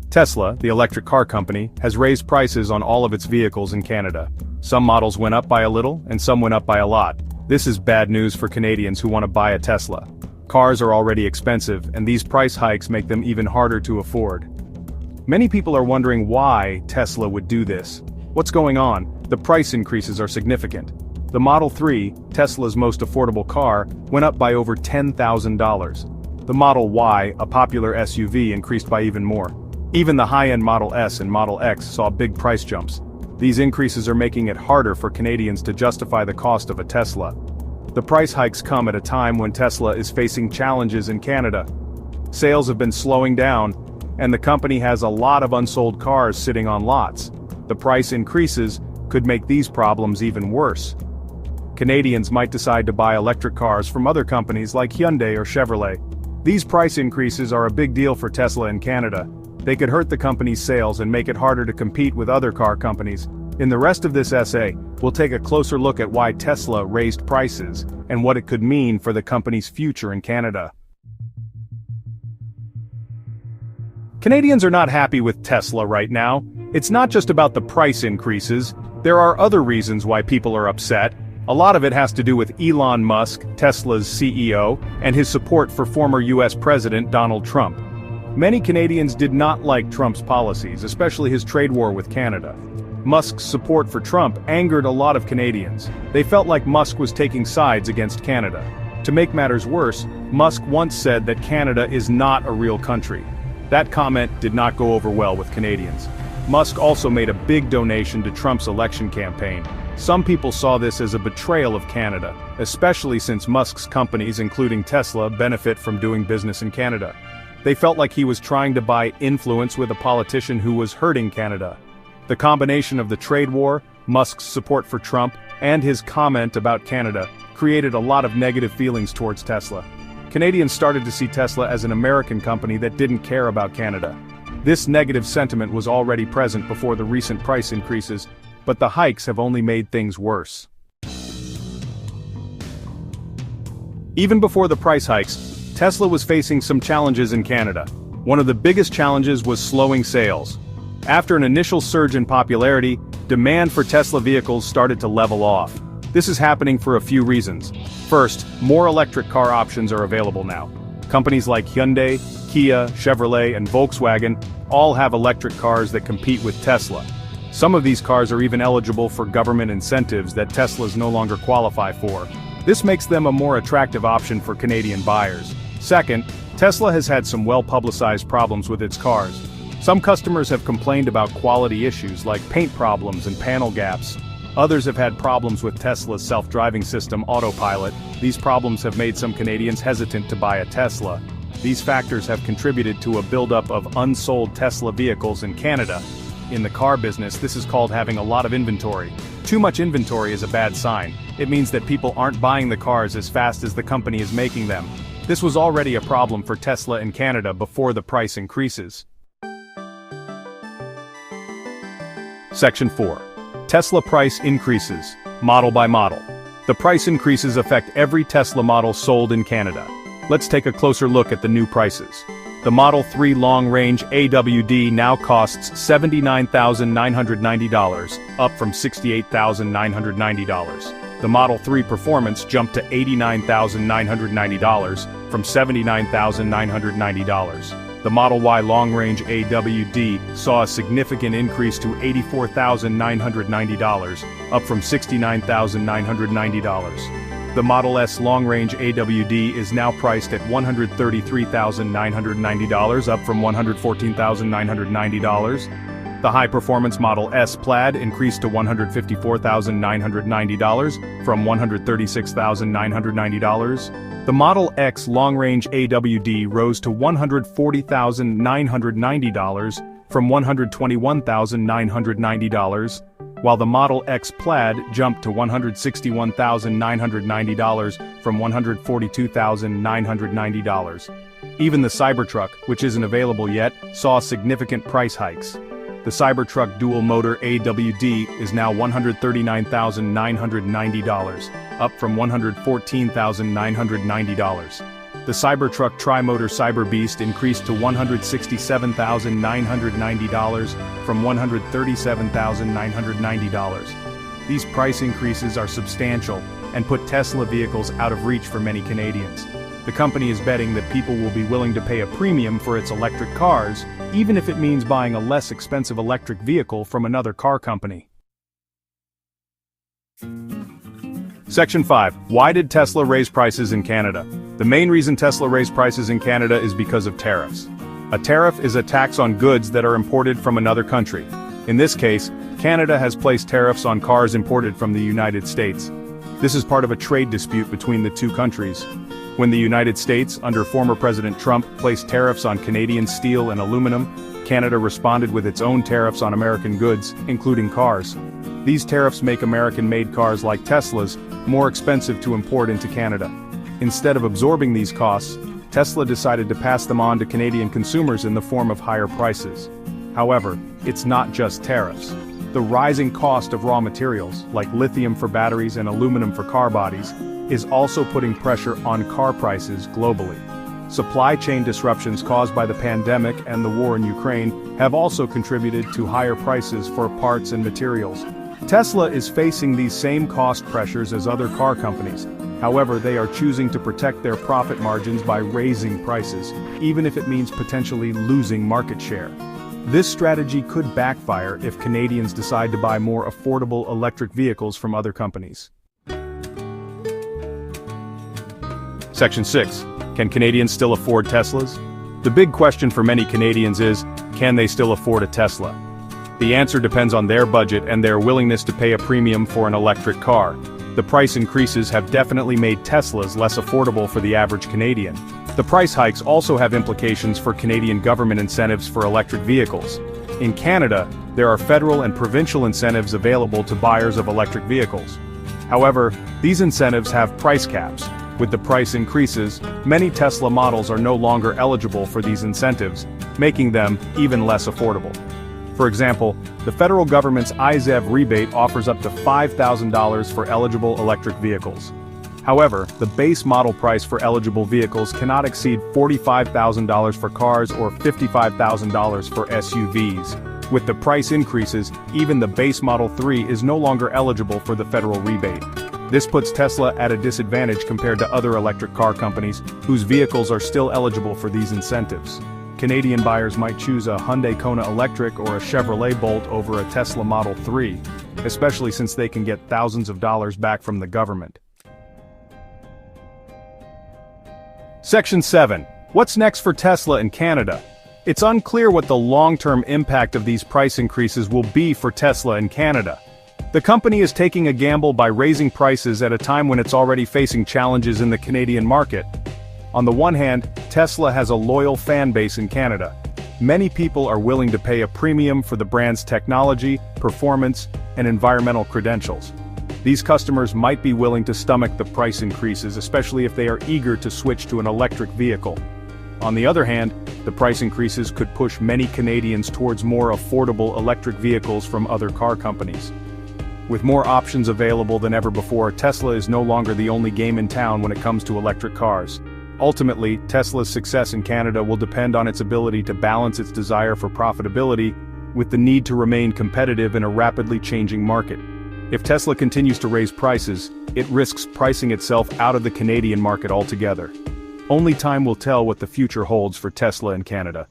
Tesla, the electric car company, has raised prices on all of its vehicles in Canada. Some models went up by a little, and some went up by a lot. This is bad news for Canadians who want to buy a Tesla. Cars are already expensive, and these price hikes make them even harder to afford. Many people are wondering why Tesla would do this. What's going on? The price increases are significant. The Model 3, Tesla's most affordable car, went up by over $10,000. The Model Y, a popular SUV, increased by even more. Even the high-end Model S and Model X saw big price jumps. These increases are making it harder for Canadians to justify the cost of a Tesla. The price hikes come at a time when Tesla is facing challenges in Canada. Sales have been slowing down, and the company has a lot of unsold cars sitting on lots. The price increases could make these problems even worse. Canadians might decide to buy electric cars from other companies like Hyundai or Chevrolet. These price increases are a big deal for Tesla in Canada. They could hurt the company's sales and make it harder to compete with other car companies. In the rest of this essay, we'll take a closer look at why Tesla raised prices and what it could mean for the company's future in Canada. Canadians are not happy with Tesla right now. It's not just about the price increases. There are other reasons why people are upset. A lot of it has to do with Elon Musk, Tesla's CEO, and his support for former US President Donald Trump. Many Canadians did not like Trump's policies, especially his trade war with Canada. Musk's support for Trump angered a lot of Canadians. They felt like Musk was taking sides against Canada. To make matters worse, Musk once said that Canada is not a real country. That comment did not go over well with Canadians. Musk also made a big donation to Trump's election campaign. Some people saw this as a betrayal of Canada, especially since Musk's companies, including Tesla, benefit from doing business in Canada. They felt like he was trying to buy influence with a politician who was hurting Canada. The combination of the trade war, Musk's support for Trump, and his comment about Canada created a lot of negative feelings towards Tesla. Canadians started to see Tesla as an American company that didn't care about Canada. This negative sentiment was already present before the recent price increases, but the hikes have only made things worse. Even before the price hikes, Tesla was facing some challenges in Canada. One of the biggest challenges was slowing sales. After an initial surge in popularity, demand for Tesla vehicles started to level off. This is happening for a few reasons. First, more electric car options are available now. Companies like Hyundai, Kia, Chevrolet, and Volkswagen all have electric cars that compete with Tesla. Some of these cars are even eligible for government incentives that Teslas no longer qualify for. This makes them a more attractive option for Canadian buyers. Second, Tesla has had some well-publicized problems with its cars. Some customers have complained about quality issues like paint problems and panel gaps. Others have had problems with Tesla's self-driving system Autopilot. These problems have made some Canadians hesitant to buy a Tesla. These factors have contributed to a buildup of unsold Tesla vehicles in Canada. In the car business, this is called having a lot of inventory. Too much inventory is a bad sign. It means that people aren't buying the cars as fast as the company is making them. This was already a problem for Tesla in Canada before the price increases. Section 4. Tesla price increases, model by model. The price increases affect every Tesla model sold in Canada. Let's take a closer look at the new prices. The Model 3 long-range AWD now costs $79,990, up from $68,990. The Model 3 Performance jumped to $89,990, from $79,990. The Model Y long-range AWD saw a significant increase to $84,990, up from $69,990. The Model S long-range AWD is now priced at $133,990, up from $114,990. The high-performance Model S Plaid increased to $154,990, from $136,990. The Model X long-range AWD rose to $140,990, from $121,990, while the Model X Plaid jumped to $161,990 from $142,990. Even the Cybertruck, which isn't available yet, saw significant price hikes. The Cybertruck dual-motor AWD is now $139,990, up from $114,990. The Cybertruck Tri-Motor Cyber Beast increased to $167,990 from $137,990. These price increases are substantial and put Tesla vehicles out of reach for many Canadians. The company is betting that people will be willing to pay a premium for its electric cars, even if it means buying a less expensive electric vehicle from another car company. Section 5. Why did Tesla raise prices in Canada? The main reason Tesla raised prices in Canada is because of tariffs. A tariff is a tax on goods that are imported from another country. In this case, Canada has placed tariffs on cars imported from the United States. This is part of a trade dispute between the two countries. When the United States, under former President Trump, placed tariffs on Canadian steel and aluminum, Canada responded with its own tariffs on American goods, including cars. These tariffs make American-made cars like Tesla's more expensive to import into Canada. Instead of absorbing these costs, Tesla decided to pass them on to Canadian consumers in the form of higher prices. However, it's not just tariffs. The rising cost of raw materials, like lithium for batteries and aluminum for car bodies, is also putting pressure on car prices globally. Supply chain disruptions caused by the pandemic and the war in Ukraine have also contributed to higher prices for parts and materials. Tesla is facing these same cost pressures as other car companies. However, they are choosing to protect their profit margins by raising prices, even if it means potentially losing market share. This strategy could backfire if Canadians decide to buy more affordable electric vehicles from other companies. Section 6. Can Canadians still afford Teslas? The big question for many Canadians is, can they still afford a Tesla? The answer depends on their budget and their willingness to pay a premium for an electric car. The price increases have definitely made Teslas less affordable for the average Canadian. The price hikes also have implications for Canadian government incentives for electric vehicles. In Canada, there are federal and provincial incentives available to buyers of electric vehicles. However, these incentives have price caps. With the price increases, many Tesla models are no longer eligible for these incentives, making them even less affordable. For example, the federal government's IZEV rebate offers up to $5,000 for eligible electric vehicles. However, the base model price for eligible vehicles cannot exceed $45,000 for cars or $55,000 for SUVs. With the price increases, even the base Model 3 is no longer eligible for the federal rebate. This puts Tesla at a disadvantage compared to other electric car companies, whose vehicles are still eligible for these incentives. Canadian buyers might choose a Hyundai Kona Electric or a Chevrolet Bolt over a Tesla Model 3, especially since they can get thousands of dollars back from the government. Section 7. What's next for Tesla in Canada? It's unclear what the long-term impact of these price increases will be for Tesla in Canada. The company is taking a gamble by raising prices at a time when it's already facing challenges in the Canadian market. On the one hand, Tesla has a loyal fan base in Canada. Many people are willing to pay a premium for the brand's technology, performance, and environmental credentials. These customers might be willing to stomach the price increases, especially if they are eager to switch to an electric vehicle. On the other hand, the price increases could push many Canadians towards more affordable electric vehicles from other car companies. With more options available than ever before, Tesla is no longer the only game in town when it comes to electric cars. Ultimately, Tesla's success in Canada will depend on its ability to balance its desire for profitability with the need to remain competitive in a rapidly changing market. If Tesla continues to raise prices, it risks pricing itself out of the Canadian market altogether. Only time will tell what the future holds for Tesla in Canada.